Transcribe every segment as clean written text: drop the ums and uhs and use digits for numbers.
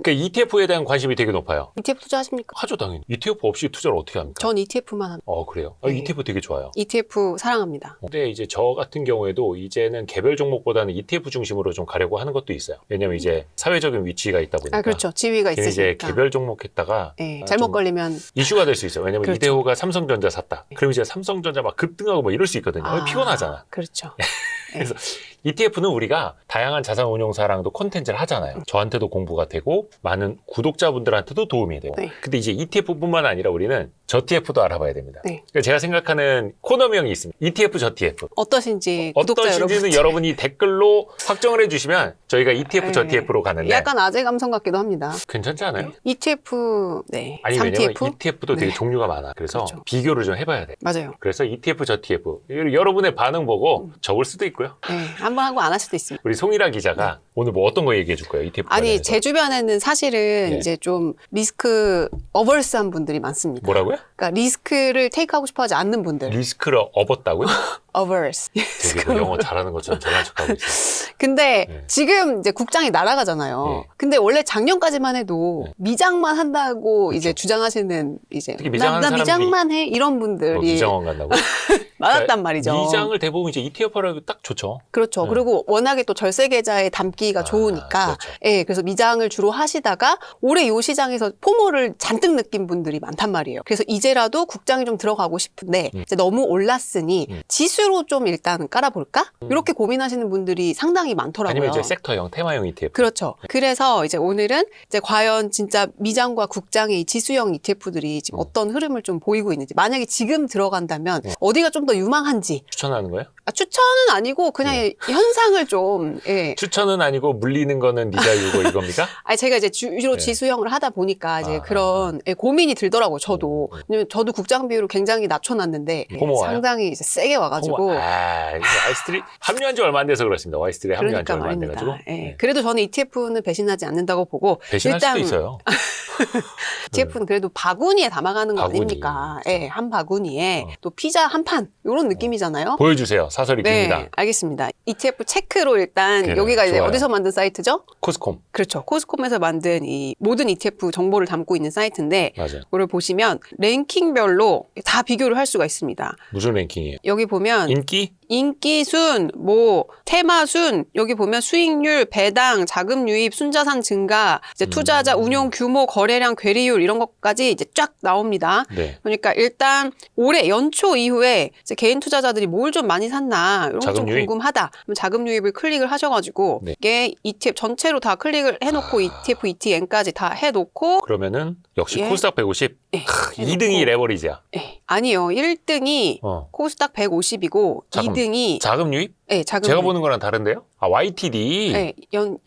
그러니까 ETF에 대한 관심이 되게 높아요. ETF 투자하십니까? 하죠, 당연히. ETF 없이 투자를 어떻게 합니까? 전 ETF만 합니다. 그래요? 네. ETF 되게 좋아요. ETF 사랑합니다. 근데 이제 저 같은 경우에도 이제는 개별 종목보다는 ETF 중심으로 좀 가려고 하는 것도 있어요. 왜냐면 이제 사회적인 위치가 있다 보니까. 그렇죠. 지위가 이제 있으니까. 개별 종목 했다가 네, 잘못 좀 걸리면 이슈가 될 수 있어요. 왜냐면 그렇죠. 이대호가 삼성전자 샀다. 그럼 이제 삼성전자 막 급등하고 뭐 이럴 수 있거든요. 피곤하잖아. 그렇죠. 그래서 ETF는 우리가 다양한 자산 운용사랑도 콘텐츠를 하잖아요. 저한테도 공부가 되고 많은 구독자분들한테도 도움이 돼요. 네. 근데 이제 ETF뿐만 아니라 우리는 저TF도 알아봐야 됩니다. 네. 그러니까 제가 생각하는 코너명이 있습니다. ETF, 저TF. 어떠신지 구독자 어떠신지는 여러분이 댓글로 확정을 해주시면 저희가 ETF, 네. 저TF로 가는데 약간 아재 감성 같기도 합니다. 괜찮지 않아요? ETF, 네. 아니 왜냐면 3TF? ETF도 되게 네. 종류가 많아. 그래서 그렇죠. 비교를 좀 해봐야 돼. 맞아요. 그래서 ETF, 저TF 여러분의 반응 보고 적을 수도 있고요. 네. 한번 하고 안 할 수도 있습니다. 우리 송일아 기자가 오늘 뭐 어떤 거 얘기해 줄 거예요? ETF 아니, 관련해서. 제 주변에는 사실은 네. 이제 좀 리스크 어버스한 분들이 많습니다. 뭐라고요? 그러니까 리스크를 테이크하고 싶어 하지 않는 분들. 리스크를 업었다고요? 어버스. 되게 뭐 영어 잘하는 것처럼 잘난 척하고 있어. 근데 네. 지금 이제 국장이 날아가잖아요. 네. 근데 원래 작년까지만 해도 네. 미장만 한다고 그렇죠. 이제 주장하시는 이제 특히 미장하는 나 미장만 해 이런 뭐 분들이 미장원 간다고? 많았단 말이죠. 미장을 대부분 이제 ETF라고 딱 좋죠. 그렇죠. 네. 그리고 워낙에 또 절세 계좌에 담기가 좋으니까, 그렇죠. 예, 그래서 미장을 주로 하시다가 올해 요 시장에서 포모를 잔뜩 느낀 분들이 많단 말이에요. 그래서 이제라도 국장이 좀 들어가고 싶은데 이제 너무 올랐으니 지수로 좀 일단 깔아볼까? 이렇게 고민하시는 분들이 상당히 많더라고요. 아니면 이제 섹터형, 테마형 ETF. 그렇죠. 그래서 이제 오늘은 이제 과연 진짜 미장과 국장의 이 지수형 ETF들이 지금 어떤 흐름을 좀 보이고 있는지, 만약에 지금 들어간다면 어디가 좀 더 유망한지. 추천하는 거예요? 추천은 아니고 그냥 현상을 좀, 예. 추천은 아니고 물리는 거는 네 자유고 이겁니까? 아니, 제가 이제 주로 네. 지수형을 하다 보니까 이제 아, 그런 예, 고민이 들더라고요, 저도. 왜냐면 저도 국장 비율을 굉장히 낮춰놨는데 예, 포모 와요? 상당히 이제 세게 와가지고. 와이스트리 합류한 지 얼마 안 돼서 그렇습니다. 와이스트리 합류한 지 그러니까 얼마 안 말입니다. 돼가지고. 예. 네. 그래도 저는 ETF는 배신하지 않는다고 보고. 배신할 일단 수도 있어요. ETF는 그래도 바구니에 담아가는 거 바구니. 아닙니까? 그렇죠. 예, 한 바구니에 또 피자 한 판, 이런 느낌이잖아요. 보여주세요. 사설이 네, 깁니다. 알겠습니다. ETF 체크로 일단 그래요. 여기가 이제 좋아요. 어디서 만든 사이트죠? 코스콤. 그렇죠. 코스콤에서 만든 이 모든 ETF 정보를 담고 있는 사이트인데 맞아요. 이거를 보시면 랭킹별로 다 비교를 할 수가 있습니다. 무슨 랭킹이에요? 여기 보면 인기? 인기 순, 뭐 테마 순, 여기 보면 수익률, 배당, 자금 유입, 순자산 증가, 이제 투자자 운용 규모, 거래량, 괴리율 이런 것까지 이제 쫙 나옵니다. 네. 그러니까 일단 올해 연초 이후에 이제 개인 투자자들이 뭘 좀 많이 샀나 이런 거 좀 자금 유입? 궁금하다. 그럼 자금 유입을 클릭을 하셔가지고 네. 이게 ETF 전체로 다 클릭을 해놓고 ETF, ETN까지 다 해놓고 그러면은 역시 예. 코스닥 150. 네, 2등이 레버리지야. 아니요. 1등이 코스닥 150이고 자금. 2등이 자금 유입? 네, 자금 제가 유입. 보는 거랑 다른데요? YTD. 네,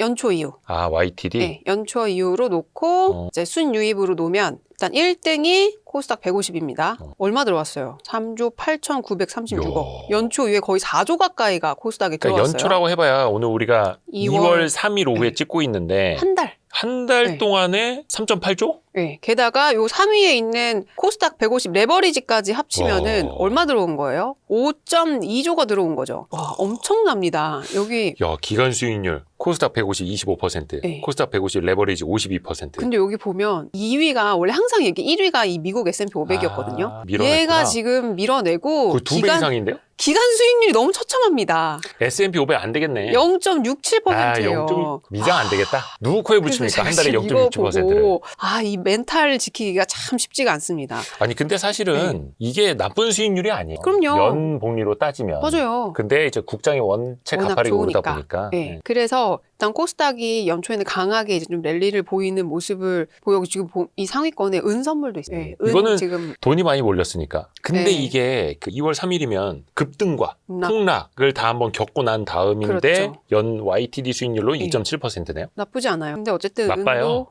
연초 이후. YTD. 네, 연초 이후로 놓고 이제 순유입으로 놓으면 일단 1등이 코스닥 150입니다. 얼마 들어왔어요? 3조 8,936억. 연초 이후에 거의 4조 가까이가 코스닥에 그러니까 들어왔어요. 연초라고 해봐야 오늘 우리가 2월 2월 3일 오후에 찍고 있는데 한 달. 한 달 네. 동안에 3.8조? 네, 게다가 요 3위에 있는 코스닥 150 레버리지까지 합치면은 얼마 들어온 거예요? 5.2조가 들어온 거죠. 와, 엄청납니다. 여기 야, 기간 수익률 코스닥 150 25%, 네. 코스닥 150 레버리지 52%. 근데 여기 보면 2위가 원래 항상 얘기 1위가 이 미국 S&P 500이었거든요. 밀어냈구나. 얘가 지금 밀어내고 그 2배 이상인데요? 기간 수익률이 너무 처참합니다. S&P 500 안 되겠네. 0.67%예요. 0. 미장 안 되겠다. 누구 코에 붙입니까? 한 달에 0.67%를. 이 멘탈을 지키기가 참 쉽지가 않습니다. 아니 근데 사실은 이게 나쁜 수익률이 아니에요. 그럼요. 연복리로 따지면. 맞아요. 근데 이제 국장이 원체 워낙 가파르게 오르다 좋으니까. 보니까. 네. 그래서 일단 코스닥이 연초에는 강하게 이제 좀 랠리를 보이는 모습을 보여. 지금 이 상위권에 은 선물도 있어요. 네, 은 이거는 지금 돈이 많이 몰렸으니까. 근데 네. 이게 그 2월 3일이면 급등과 폭락. 폭락을 다 한번 겪고 난 다음인데 그렇죠. 연 YTD 수익률로 네. 2.7%네요. 나쁘지 않아요. 근데 어쨌든 나빠요.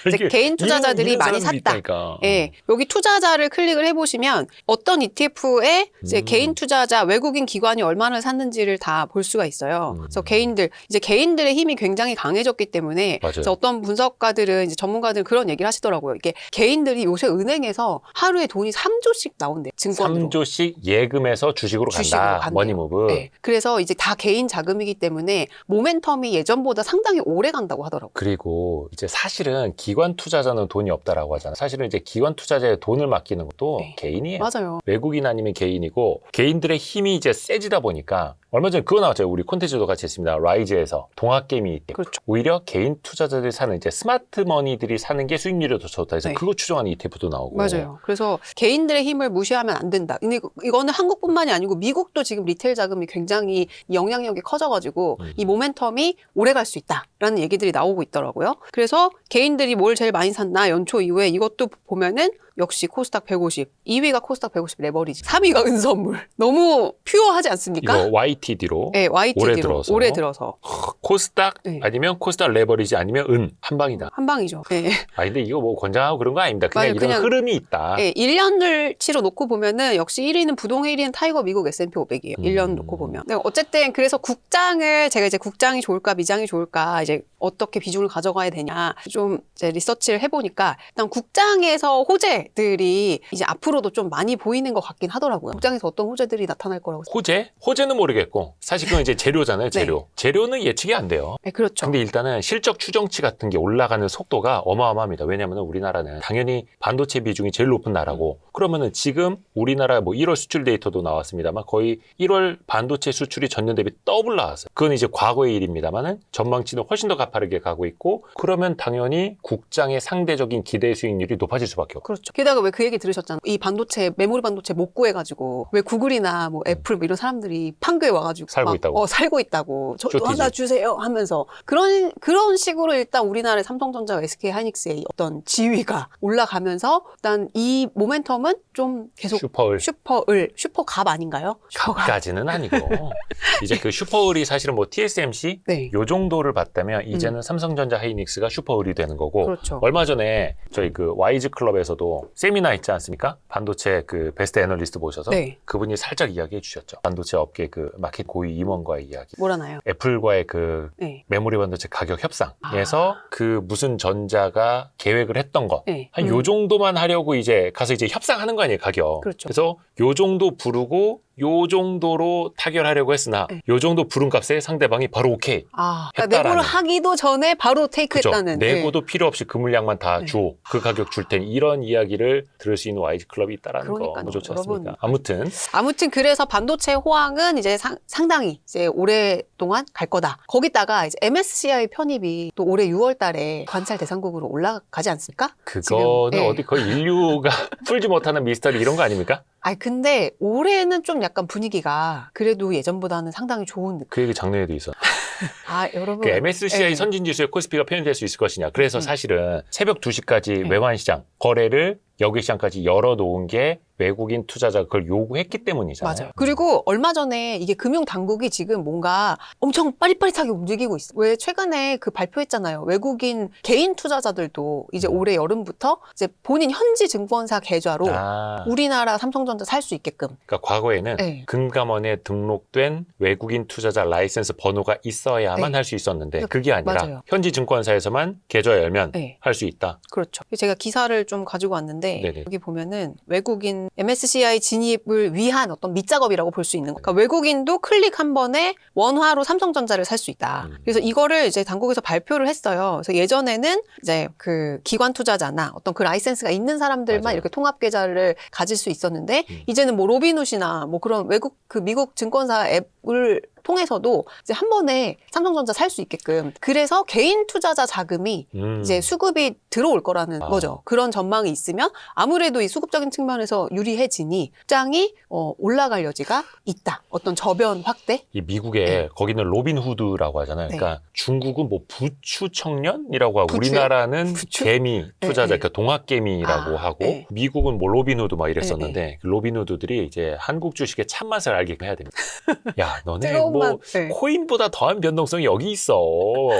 이제 개인 투자자들이 이런 많이 사람들이 샀다. 있다니까. 예, 여기 투자자를 클릭을 해보시면 어떤 ETF에 이제 개인 투자자 외국인 기관이 얼마나 샀는지를 다 볼 수가 있어요. 그래서 개인들 이제 개인 개인들의 힘이 굉장히 강해졌기 때문에 맞아요. 그래서 어떤 분석가들은 이제 전문가들은 그런 얘기를 하시더라고요. 이게 개인들이 요새 은행에서 하루에 돈이 3조씩 나온대. 증권으로. 3조씩 예금해서 주식으로 간다. 간대요. 머니무브. 네. 그래서 이제 다 개인 자금이기 때문에 모멘텀이 예전보다 상당히 오래 간다고 하더라고요. 그리고 이제 사실은 기관 투자자는 돈이 없다라고 하잖아요. 사실은 이제 기관 투자자의 돈을 맡기는 것도 네. 개인이에요. 맞아요. 외국인 아니면 개인이고 개인들의 힘이 이제 세지다 보니까 얼마 전에 그거 나왔죠. 우리 콘텐츠도 같이 했습니다. 라이즈에서 동학개미 ETF. 그렇죠. 오히려 개인 투자자들이 사는 이제 스마트 머니들이 사는 게 수익률이 더 좋다 해서 네. 그거 추정하는 ETF도 나오고. 맞아요. 그래서 개인들의 힘을 무시하면 안 된다. 근데 이거는 한국뿐만이 아니고 미국도 지금 리테일 자금이 굉장히 영향력이 커져가지고 이 모멘텀이 오래 갈 수 있다라는 얘기들이 나오고 있더라고요. 그래서 개인들이 뭘 제일 많이 샀나 연초 이후에 이것도 보면은 역시 코스닥 150, 2위가 코스닥 150 레버리지, 3위가 은선물. 너무 퓨어하지 않습니까? 이거 YTD로 네, YTD로 올해 들어서 코스닥 네. 아니면 코스닥 레버리지 아니면 은 한 방이다. 한 방이죠. 네. 아 근데 이거 뭐 권장하고 그런 거 아닙니다. 그냥 맞아요. 이런 그냥 흐름이 있다. 네, 1년을치로 놓고 보면은 역시 1위는 부동의 1위는 타이거 미국 S&P 500이에요. 1년 놓고 보면. 네, 어쨌든 그래서 국장을 제가 이제 국장이 좋을까 미장이 좋을까 이제 어떻게 비중을 가져가야 되냐 좀 이제 리서치를 해보니까 일단 국장에서 호재들이 이제 앞으로도 좀 많이 보이는 것 같긴 하더라고요. 국장에서 어떤 호재들이 나타날 거라고. 호재? 호재는 모르겠고 사실 그건 이제 재료잖아요. 재료. 네. 재료는 예측이 안 돼요. 네, 그렇죠. 근데 일단은 실적 추정치 같은 게 올라가는 속도가 어마어마합니다. 왜냐하면 우리나라는 당연히 반도체 비중이 제일 높은 나라고 그러면은 지금 우리나라 뭐 1월 수출 데이터도 나왔습니다만 거의 1월 반도체 수출이 전년 대비 더블 나왔어요. 그건 이제 과거의 일입니다만은 전망치는 훨씬 더 가파르게 가고 있고 그러면 당연히 국장의 상대적인 기대 수익률이 높아질 수밖에 없고. 그렇죠. 게다가 왜 그 얘기 들으셨잖아요. 이 반도체 메모리 반도체 못 구해가지고 왜 구글이나 뭐 애플 뭐 이런 사람들이 판교에 와가지고 살고 있다고. 살고 있다고. 저도 쇼티지. 하나 주세요 하면서 그런 식으로 일단 우리나라의 삼성전자와 SK 하이닉스의 어떤 지위가 올라가면서 일단 이 모멘텀은 좀 계속 슈퍼갑 아닌가요? 갑까지는 아니고 이제 그 슈퍼을이 사실은 뭐 TSMC 네. 요 정도를 봤다면 이제는 삼성전자 하이닉스가 슈퍼을이 되는 거고 그렇죠. 얼마 전에 저희 그 와이즈 클럽에서도 세미나 있지 않습니까? 반도체 그 베스트 애널리스트 모셔서 네. 그분이 살짝 이야기해 주셨죠. 반도체 업계 그 마켓 고위 임원과의 이야기. 뭐라나요? 애플과의 그 네. 메모리 반도체 가격 협상에서 그 무슨 전자가 계획을 했던 거. 네. 한 요 정도만 하려고 이제 가서 이제 협상하는 거 아니에요, 가격. 그렇죠. 그래서 요 정도 부르고 요 정도로 타결하려고 했으나 네. 요 정도 부른 값에 상대방이 바로 오케이. 그러니까 했다라는. 내고를 하기도 전에 바로 그죠? 테이크했다는. 내고도 필요 없이 그 물량만 다 네. 줘. 그 가격 줄 테니 이런 이야기를 들을 수 있는 YG 클럽이 있다라는 거 그러니까요, 너무 좋지 여러분. 않습니까? 아무튼 그래서 반도체 호황은 이제 상당히 이제 오랫동안 갈 거다. 거기다가 이제 MSCI 편입이 또 올해 6월 달에 관찰 대상국으로 올라가지 않습니까? 그거는 지금, 네. 어디 거의 인류가 풀지 못하는 미스터리 이런 거 아닙니까? 근데 올해는 좀 약간 분위기가 그래도 예전보다는 상당히 좋은 느낌. 그 얘기 작년에도 있었. 여러분. 그 MSCI 네. 선진지수에 코스피가 편입될 수 있을 것이냐. 그래서 사실은 새벽 2시까지 네. 외환시장 거래를 여기시장까지 열어놓은 게 외국인 투자자가 그걸 요구했기 때문이잖아요. 맞아요. 그리고 얼마 전에 이게 금융당국이 지금 뭔가 엄청 빠릿빠릿하게 움직이고 있어요. 왜 최근에 그 발표했잖아요. 외국인 개인 투자자들도 이제 올해 여름부터 이제 본인 현지 증권사 계좌로 우리나라 삼성전자 살 수 있게끔. 그러니까 과거에는 네. 금감원에 등록된 외국인 투자자 라이센스 번호가 있어야만 네. 할 수 있었는데 그게 아니라 맞아요. 현지 증권사에서만 계좌 열면 네. 할 수 있다. 그렇죠. 제가 기사를 좀 가지고 왔는데 네네. 여기 보면은 외국인 MSCI 진입을 위한 어떤 밑작업이라고 볼 수 있는 거. 그러니까 외국인도 클릭 한 번에 원화로 삼성전자를 살 수 있다. 그래서 이거를 이제 당국에서 발표를 했어요. 그래서 예전에는 이제 그 기관 투자자나 어떤 그 라이센스가 있는 사람들만 맞아요. 이렇게 통합 계좌를 가질 수 있었는데 이제는 뭐 로빈훗이나 뭐 그런 외국 그 미국 증권사 앱을 통해서도 이제 한 번에 삼성전자 살 수 있게끔 그래서 개인 투자자 자금이 이제 수급이 들어올 거라는 거죠. 그런 전망이 있으면 아무래도 이 수급적인 측면에서 유리해지니 시장이 올라갈 여지가 있다. 어떤 저변 확대? 이 미국에 거기는 로빈후드라고 하잖아요. 네. 그러니까 중국은 뭐 부추 청년이라고 하고 부추요? 우리나라는 부추? 개미 투자자, 네. 그러니까 동학개미라고 하고 네. 미국은 뭐 로빈후드 막 이랬었는데 그 로빈후드들이 이제 한국 주식의 참맛을 알게 해야 됩니다. 야, 너네 뭐 뭐 네. 코인보다 더한 변동성이 여기 있어. 어?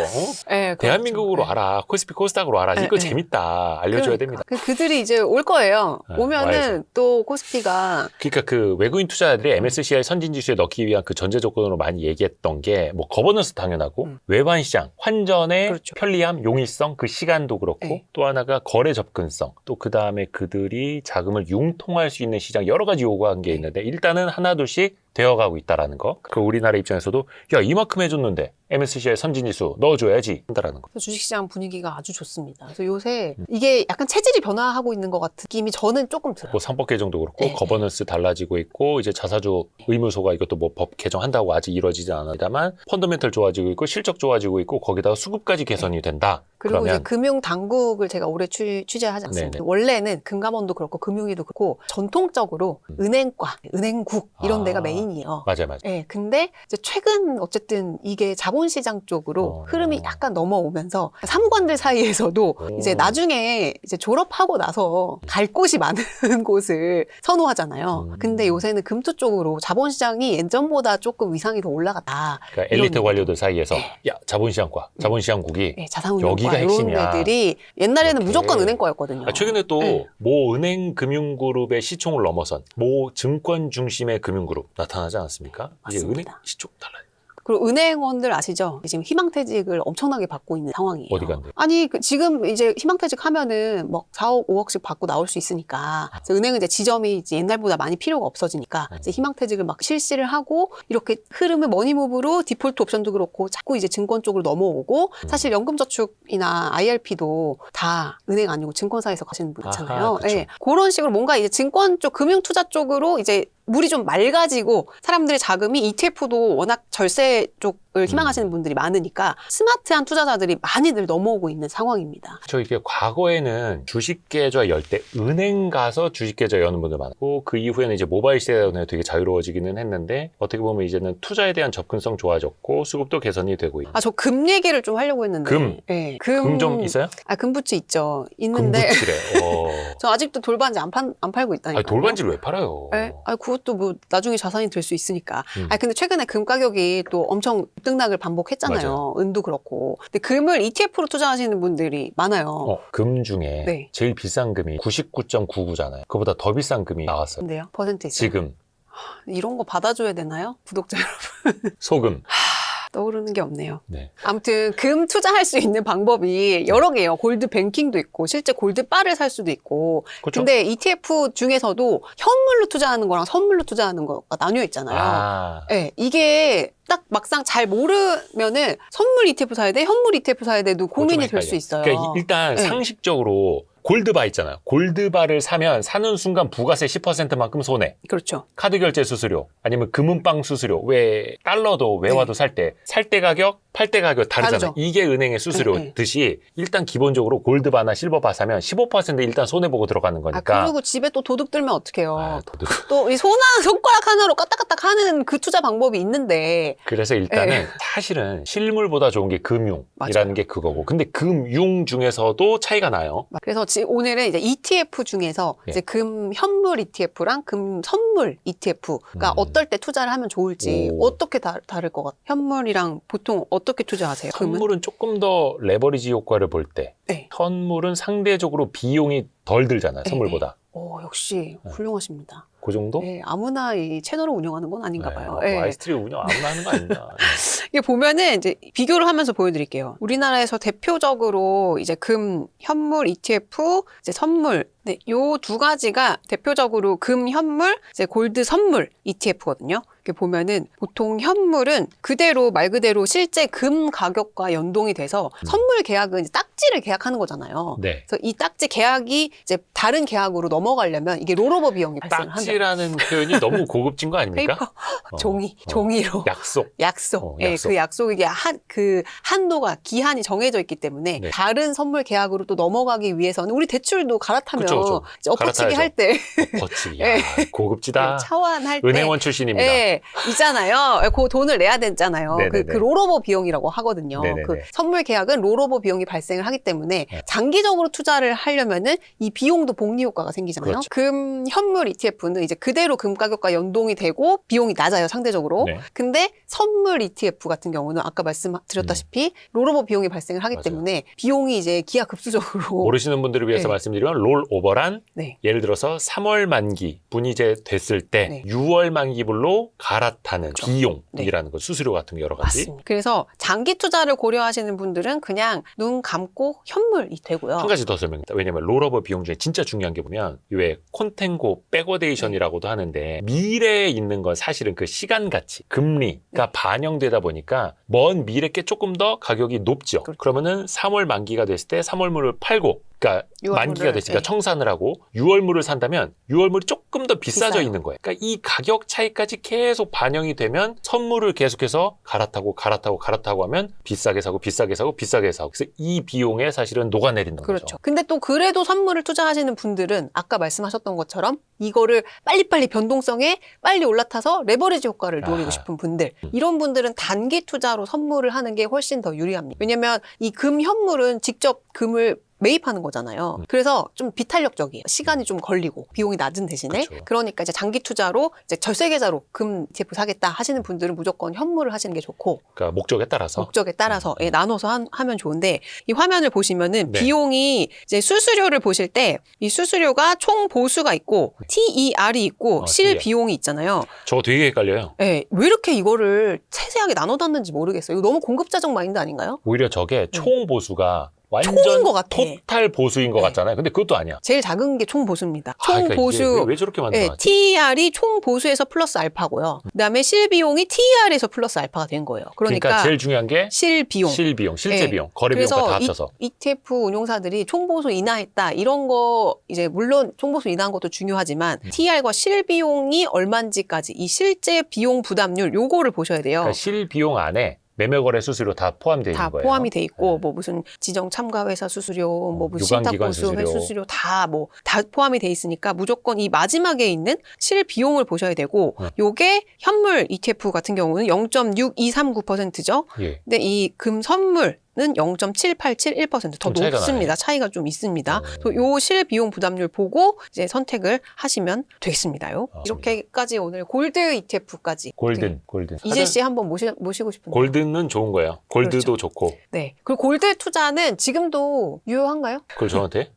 네, 그렇죠. 대한민국으로 네. 알아. 코스피 코스닥으로 알아. 네, 이거 네. 재밌다. 알려줘야 그러니까. 됩니다. 그들이 이제 올 거예요. 네, 오면은 와야죠. 또 코스피가 그러니까 그 외국인 투자자들이 MSCI 선진지수에 넣기 위한 그 전제 조건으로 많이 얘기했던 게 뭐 거버넌스 당연하고 외환 시장, 환전의 그렇죠. 편리함, 용이성, 그 시간도 그렇고 네. 또 하나가 거래 접근성, 또 그 다음에 그들이 자금을 융통할 수 있는 시장 여러 가지 요구한 게 있는데 일단은 하나둘씩 되어가고 있다라는 거. 그 우리나라 입장에서도 야 이만큼 해줬는데 MSCI 선진지수 넣어줘야지 한다라는 거. 그래서 주식시장 분위기가 아주 좋습니다. 그래서 요새 이게 약간 체질이 변화하고 있는 것 같은 느낌이 저는 조금 들어요. 뭐 상법 개정도 그렇고 네. 거버넌스 달라지고 있고 이제 자사주 의무소가 이것도 뭐 법 개정한다고 아직 이루어지지 않았다만 펀더멘털 좋아지고 있고 실적 좋아지고 있고 거기다가 수급까지 개선이 된다. 그리고 그러면 이제 금융 당국을 제가 올해 취재하지 않습니다. 네네. 원래는 금감원도 그렇고 금융위도 그렇고 전통적으로 은행과, 은행국 이런 아. 데가 메인이에요. 맞아요. 네, 근데 이제 최근 어쨌든 이게 자본시장 쪽으로 흐름이 약간 넘어오면서 삼관들 사이에서도 오. 이제 나중에 이제 졸업하고 나서 갈 곳이 많은 곳을 선호하잖아요. 근데 요새는 금투 쪽으로 자본시장이 예전보다 조금 위상이 더 올라갔다. 그러니까 엘리트 관료들 사이에서 야 자본시장과 자본시장국이 네, 자산운용과 여기가 이런 핵심이야. 애들이 옛날에는 이렇게. 무조건 은행과였거든요. 최근에 또 네. 모 은행 금융그룹의 시총을 넘어선 모 증권 중심의 금융그룹 나타나지 않았습니까? 이제 맞습니다. 은행 시총 달라요. 그리고 은행원들 아시죠? 지금 희망퇴직을 엄청나게 받고 있는 상황이에요. 어디 간대요? 아니 지금 이제 희망퇴직 하면은 뭐 4억, 5억씩 받고 나올 수 있으니까 그래서 은행은 이제 지점이 이제 옛날보다 많이 필요가 없어지니까 이제 희망퇴직을 막 실시를 하고 이렇게 흐름을 머니무브로 디폴트 옵션도 그렇고 자꾸 이제 증권 쪽으로 넘어오고 사실 연금저축이나 IRP도 다 은행 아니고 증권사에서 가시는 분 있잖아요. 아하, 그쵸. 예. 그런 식으로 뭔가 이제 증권 쪽, 금융투자 쪽으로 이제 물이 좀 맑아지고 사람들의 자금이 ETF도 워낙 절세 쪽을 희망하시는 분들이 많으니까 스마트한 투자자들이 많이들 넘어오고 있는 상황입니다. 저 이게 과거에는 주식 계좌 열 때 은행 가서 주식 계좌 여는 분들 많고 그 이후에는 이제 모바일 시대에 되게 자유로워지기는 했는데 어떻게 보면 이제는 투자에 대한 접근성 좋아졌고 수급도 개선이 되고 있고. 아, 저 금 얘기를 좀 하려고 했는데. 금? 네, 금 좀 있어요? 아, 금부츠 있죠. 있는데. 금부치래. 저 아직도 돌반지 안 팔고 있다니까요. 아니, 돌반지를 왜 팔아요? 네? 아, 그것도 뭐 나중에 자산이 될 수 있으니까. 음. 아, 근데 최근에 금 가격이 또 엄청 등락을 반복했잖아요. 맞아요. 은도 그렇고. 근데 금을 ETF로 투자하시는 분들이 많아요. 금 중에 네. 제일 비싼 금이 99.99잖아요. 그보다 더 비싼 금이 나왔어요. 근데요? 퍼센테이지. 지금 이런 거 받아줘야 되나요? 구독자 여러분. 소금. 떠오르는 게 없네요. 네. 아무튼 금 투자할 수 있는 방법이 여러 개예요. 골드 뱅킹도 있고 실제 골드 바를 살 수도 있고. 그렇죠? 근데 ETF 중에서도 현물로 투자하는 거랑 선물로 투자하는 거가 나뉘어 있잖아요. 아, 네, 이게 딱 막상 잘 모르면은 선물 ETF 사야 돼, 현물 ETF 사야 돼도 고민이 될 수 있어요. 그러니까 일단 네. 상식적으로 골드바 있잖아요. 골드바를 사면 사는 순간 부가세 10%만큼 손해. 그렇죠. 카드 결제 수수료 아니면 금은방 수수료 왜 달러도 외화도 살 때 가격 팔 때 가격 다르잖아요. 다르죠. 이게 은행의 수수료듯이 일단 기본적으로 골드바나 실버바 사면 15% 일단 손해 보고 들어가는 아, 거니까. 그리고 집에 또 도둑 들면 어떡해요. 아, 또 이 손가락 하나로 까딱까딱 하는 그 투자 방법이 있는데. 그래서 일단은 네. 사실은 실물보다 좋은 게 금융이라는 맞아요. 게 그거고. 근데 금융 중에서도 차이가 나요. 그래서 오늘은 이제 ETF 중에서 예. 이제 금 현물 ETF랑 금 선물 ETF가 어떨 때 투자를 하면 좋을지 오. 어떻게 다를 것 같아요? 현물이랑 보통 어떻게 투자하세요? 금은? 선물은 조금 더 레버리지 효과를 볼 때, 네. 선물은 상대적으로 비용이 덜 들잖아요. 네, 선물보다. 오, 역시 훌륭하십니다. 그 정도? 네, 아무나 이 채널을 운영하는 건 아닌가 봐요. 네. 네. 아이스트리 운영 아무나 하는 거 아닙니다. 이게 보면은 이제 비교를 하면서 보여드릴게요. 우리나라에서 대표적으로 이제 금, 현물, ETF, 이제 선물. 네, 요 두 가지가 대표적으로 금, 현물, 이제 골드, 선물 ETF거든요. 이렇게 보면은 보통 현물은 그대로 말 그대로 실제 금 가격과 연동이 돼서 선물 계약은 이제 딱지를 계약하는 거잖아요. 네. 그래서 이 딱지 계약이 이제 다른 계약으로 넘어가려면 이게 롤오버 비용이 발생을 한다. 딱지라는 표현이 너무 고급진 거 아닙니까? 페이퍼, 종이로. 약속. 약속. 예, 약속. 그 약속이 그 한도가 기한이 정해져 있기 때문에 네. 다른 선물 계약으로 또 넘어가기 위해서는 우리 대출도 갈아타면 그쵸. 이제 엎어치기 갈아타야죠. 할 때 버치. 예. 고급지다. 차환할 때 은행원 출신입니다. 예, 왜 있잖아요. 그 돈을 내야 되잖아요. 네네네. 그 롤오버 비용이라고 하거든요. 네네네. 그 선물 계약은 롤오버 비용이 발생을 하기 때문에 장기적으로 투자를 하려면은 이 비용도 복리 효과가 생기잖아요. 그렇죠. 금 현물 ETF는 이제 그대로 금 가격과 연동이 되고 비용이 낮아요, 상대적으로. 네. 근데 선물 ETF 같은 경우는 아까 말씀드렸다시피 롤오버 비용이 발생을 하기 맞아요. 때문에 비용이 이제 기하급수적으로 모르시는 분들을 위해서 네. 말씀드리면 롤오버란 네. 예를 들어서 3월 만기 분이 이제 됐을 때 네. 6월 만기분로 갈아타는 그렇죠. 비용이라는 거, 수수료 같은 거 여러 가지. 맞습니다. 그래서 장기 투자를 고려하시는 분들은 그냥 눈 감고 현물이 되고요. 한 가지 더 설명드립니다. 왜냐면 롤오버 비용 중에 진짜 중요한 게 보면 왜 콘텐고 백워데이션이라고도 하는데 미래에 있는 건 사실은 그 시간 가치, 금리가 반영되다 보니까 먼 미래께 조금 더 가격이 높죠. 그렇죠. 그러면은 3월 만기가 됐을 때 3월물을 팔고 그러니까 6월물을, 만기가 됐으니까 네. 청산을 하고 6월물을 산다면 6월물이 조금 더 비싸져 비싸요. 있는 거예요. 그러니까 이 가격 차이까지 계속 반영이 되면 선물을 계속해서 갈아타고 하면 비싸게 사고 비싸게 사고 비싸게 사고 그래서 이 비용에 사실은 녹아내리는 거죠. 그렇죠. 근데 또 그래도 선물을 투자하시는 분들은 아까 말씀하셨던 것처럼 이거를 빨리빨리 변동성에 빨리 올라타서 레버리지 효과를 노리고 아하. 싶은 분들 이런 분들은 단기 투자로 선물을 하는 게 훨씬 더 유리합니다. 왜냐면 이 금 현물은 직접 금을 매입하는 거잖아요. 그래서 좀 비탄력적이에요. 시간이 좀 걸리고 비용이 낮은 대신에 그렇죠. 그러니까 이제 장기 투자로 이제 절세 계좌로 금 ETF 사겠다 하시는 분들은 무조건 현물을 하시는 게 좋고 그러니까 목적에 따라서 목적에 따라서 예, 나눠서 하면 좋은데 이 화면을 보시면은 네. 비용이 이제 수수료를 보실 때 이 수수료가 총 보수가 있고 TER이 있고 실 TER. 비용이 있잖아요. 저거 되게 헷갈려요. 예, 왜 이렇게 이거를 세세하게 나눠놨는지 모르겠어요. 이거 너무 공급자적 마인드 아닌가요? 오히려 저게 총 보수가 완전 총인 것 같아. 토탈 보수인 것 네. 같잖아요. 근데 그것도 아니야. 제일 작은 게 총 보수입니다. 아, 총 그러니까 이게 보수 왜 저렇게 예, 만들어놨지? TER이 총 보수에서 플러스 알파고요. 그다음에 실 비용이 TER에서 플러스 알파가 된 거예요. 그러니까, 제일 중요한 게 실 비용. 실비용, 실제 네. 비용, 거래 비용과 다 그래서 합쳐서. ETF 운용사들이 총보수 인하했다 이런 거 이제 물론 총보수 인하한 것도 중요하지만 TR과 실비용이 얼마인지까지 이 실제 비용 부담률 요거를 보셔야 돼요. 그러니까 실비용 안에 매매거래 수수료 다 포함되어 다 있는 거예요. 포함이 돼 있고 네. 뭐 무슨 지정 참가 회사 수수료, 뭐 무슨 유관기관 신탁보수 수수료. 수수료 다 포함이 돼 있으니까 무조건 이 마지막에 있는 실 비용을 보셔야 되고 요게 현물 ETF 같은 경우는 0.6239%죠. 예. 근데 이 금 선물은 0.7871%더 좀 차이가 높습니다. 나네. 차이가 좀 있습니다. 요 실 비용 부담률 보고 이제 선택을 하시면 되겠습니다요. 이렇게까지 오늘 골드 ETF까지. 골든. 이재 씨 한번 모시고 싶은데. 골든은 좋은 거예요. 골드도 그렇죠. 좋고. 네. 그리고 골드 투자는 지금도 유효한가요? 그걸 저한테?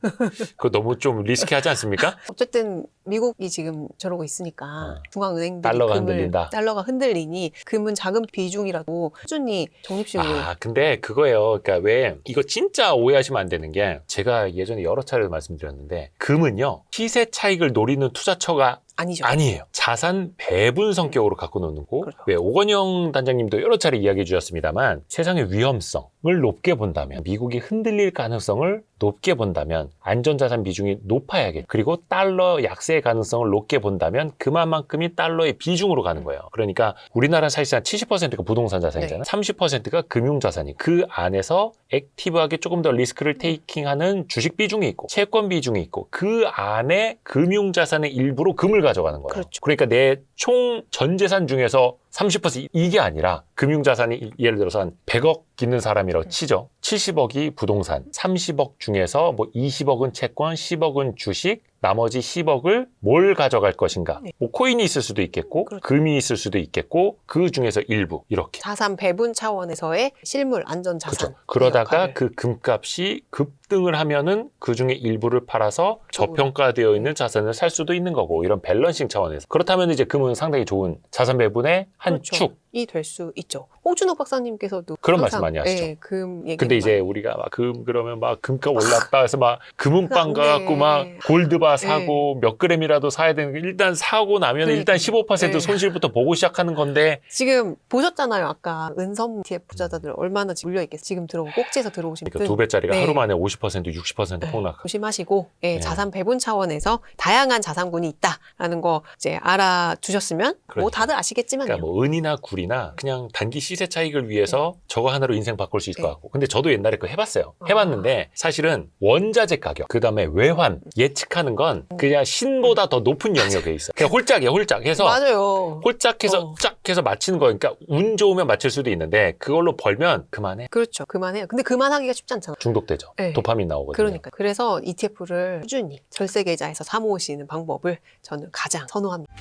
그거 너무 좀 리스키하지 않습니까? 어쨌든 미국이 지금 저러고 있으니까 중앙은행들이 달러가 금을 흔들린다. 달러가 흔들리니 금은 작은 비중이라도 꾸준히 적립식으로 아, 근데 그거예요. 그러니까 왜 이거 진짜 오해하시면 안 되는 게 제가 예전에 여러 차례 말씀드렸는데 금은요. 시세 차익을 노리는 투자처가 아니죠. 아니에요. 자산 배분 성격으로 갖고 노는 거. 그렇죠. 왜 오건영 단장님도 여러 차례 이야기해 주셨습니다만 세상의 위험성을 높게 본다면 미국이 흔들릴 가능성을 높게 본다면 안전자산 비중이 높아야겠죠. 그리고 달러 약세 가능성을 높게 본다면 그만큼이 달러의 비중으로 가는 거예요. 그러니까 우리나라 사실상 70%가 부동산 자산이잖아요. 30%가 금융자산이고 그 안에서 액티브하게 조금 더 리스크를 테이킹하는 주식 비중이 있고 채권 비중이 있고 그 안에 금융자산의 일부로 금을 가져가는 거예요. 그렇죠. 그러니까 내 총 전 재산 중에서 30% 이게 아니라 금융자산이 예를 들어서 한 100억 있는 사람이라고 치죠. 70억이 부동산, 30억 중에서 뭐 20억은 채권, 10억은 주식, 나머지 10억을 뭘 가져갈 것인가. 네. 뭐 코인이 있을 수도 있겠고 그렇죠. 금이 있을 수도 있겠고 그 중에서 일부 이렇게. 자산 배분 차원에서의 실물 안전 자산. 그렇죠. 그러다가 역할을. 그 금값이 급등을 하면은 그 중에 일부를 팔아서 저평가되어 있는 자산을 살 수도 있는 거고 이런 밸런싱 차원에서 그렇다면 이제 금은 상당히 좋은 자산 배분의 한 그렇죠. 축. 이 될 수 있죠. 홍준호 박사님께서도 그런 항상, 말씀 많이 하시죠. 예, 금 얘기. 근데 이제 우리가 막 금 그러면 막 금값 올랐다 해서 막 금은방 그거 안 가갖고 돼. 막 골드바 사고 몇 그램이라도 사야 되는 거 일단 사고 나면 그러니까. 일단 15% 네. 손실부터 보고 시작하는 건데 지금 보셨잖아요. 아까 은섬 ETF 투자자들 얼마나 지금 물려 있겠어요. 지금 들어오고 꼭지에서 들어오신 그러니까 분. 2배짜리가 네. 하루 만에 50% 50%, 60% 네. 폭락. 조심하시고 예, 네. 자산 배분 차원에서 다양한 자산군이 있다라는 거 이제 알아두셨으면 뭐 그러니까. 다들 아시겠지만요. 그러니까 뭐 은이나 굴이나 그냥 단기 시세 차익을 위해서 저거 하나로 인생 바꿀 수 있을 네. 것 같고. 근데 저도 옛날에 그거 해봤어요. 아. 해봤는데 사실은 원자재 가격, 그 다음에 외환 예측하는 건 그냥 신보다 더 높은 영역에 있어. 그냥 홀짝이야, 홀짝. 해서 맞아요. 홀짝해서 쫙 해서 맞히는 거예요. 그러니까 운 좋으면 맞힐 수도 있는데 그걸로 벌면 그만해. 그렇죠. 그만해요. 근데 그만하기가 쉽지 않잖아. 중독되죠. 네. 도파민 나오거든요. 그러니까. 그래서 ETF를 꾸준히 절세 계좌에서 사 모으시는 방법을 저는 가장 선호합니다.